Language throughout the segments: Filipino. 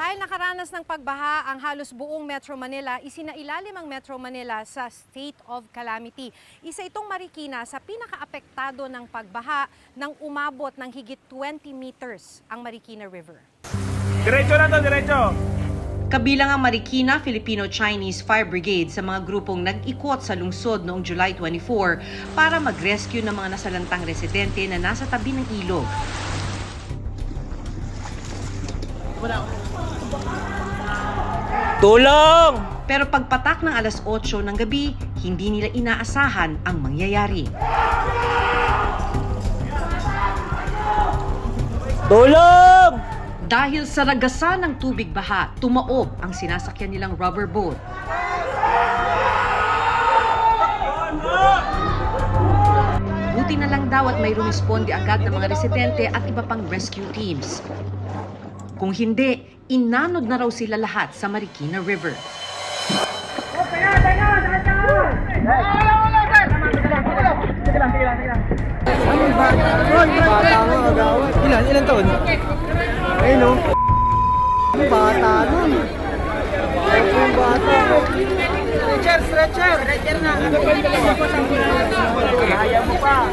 Dahil nakaranas ng pagbaha ang halos buong Metro Manila, isinailalim ang Metro Manila sa state of calamity. Isa itong Marikina sa pinakaapektado ng pagbaha nang umabot ng higit 20 meters ang Marikina River. Diretso na to, diretso! Kabilang ang Marikina Filipino-Chinese Fire Brigade sa mga grupong nag-ikot sa lungsod noong July 24 para mag-rescue ng mga nasalantang residente na nasa tabi ng ilog. Tulong! Pero pagpatak ng alas 8 ng gabi, hindi nila inaasahan ang mangyayari. Tulong! Dahil sa ragasan ng tubig baha, tumaob ang sinasakyan nilang rubber boat. Buti na lang daw at may rumisponde agad ng mga residente at iba pang rescue teams. Kung hindi, inanod na raw sila lahat sa Marikina River. Ilan taon? Ayun o. Bata nun. Bata. Stretcher na. Kaya mo pa.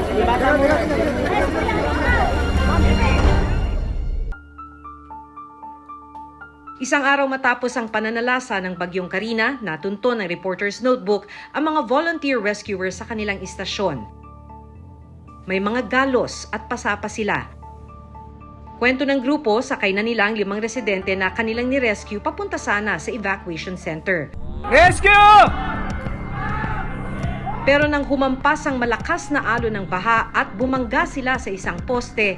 Isang araw matapos ang pananalasa ng Bagyong Karina, natunto ng Reporter's Notebook ang mga volunteer rescuers sa kanilang istasyon. May mga galos at pasapa sila. Kwento ng grupo, sakay na nila ang 5 residente na kanilang ni-rescue papunta sana sa evacuation center. Rescue! Pero nang humampas ang malakas na alon ng baha at bumangga sila sa isang poste,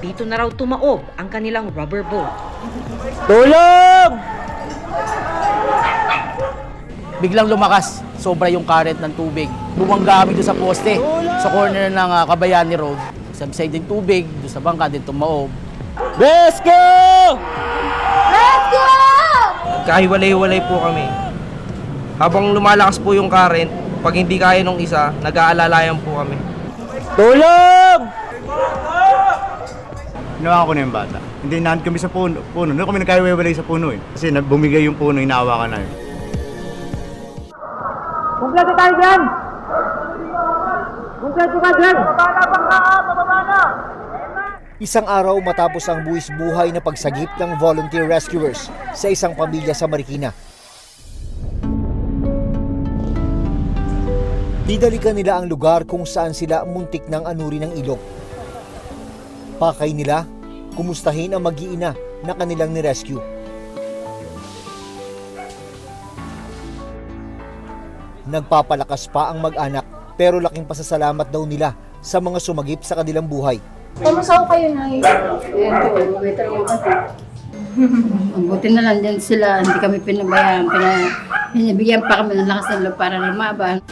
dito na raw tumaob ang kanilang rubber boat. Tulong! Biglang lumakas, sobra yung current ng tubig. Bumangga kami doon sa poste, sa corner ng Kabayani Road. Subside din tubig, doon sa bangka din tumaob. Rescue! Rescue! Kahiwalay-walay po kami. Habang lumalakas po yung current, pag hindi kaya nung isa, nag-aalalayan po kami. Tulong! Hinawakan ko na yung bata. Hindi nahan kami sa puno. Doon kami nagkahiwalay sa puno eh. Kasi bumigay yung puno, hinawakan na yun. Kumpleto tayo dyan! Kumpleto ka dyan! Bababa na! Isang araw matapos ang buwis buhay na pagsagip ng volunteer rescuers sa isang pamilya sa Marikina. Didalikan nila ang lugar kung saan sila muntik ng anuri ng ilog. Pakay nila, kumustahin ang mag-iina na kanilang ni-rescue. Nagpapalakas pa ang mag-anak pero laking pasasalamat daw nila sa mga sumagip sa kanilang buhay. Kamusta ko kayo na better yung Buti na lang din sila, hindi kami pinabayaan, pinabigyan pa kami ng lakas ng loob para lumaban.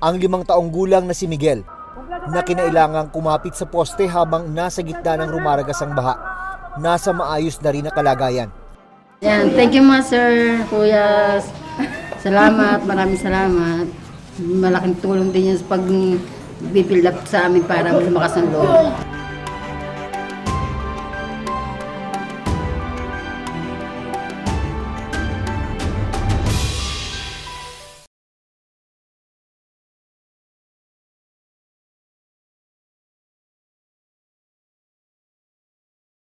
Ang 5 taong gulang na si Miguel na kinailangang kumapit sa poste habang nasa gitna ng rumaragas ang baha, nasa maayos na rin na kalagayan. Yan, thank you mga sir, kuya. Salamat, maraming salamat. Malaking tulong din yan sa pag-build up sa amin para lumakas ang loob.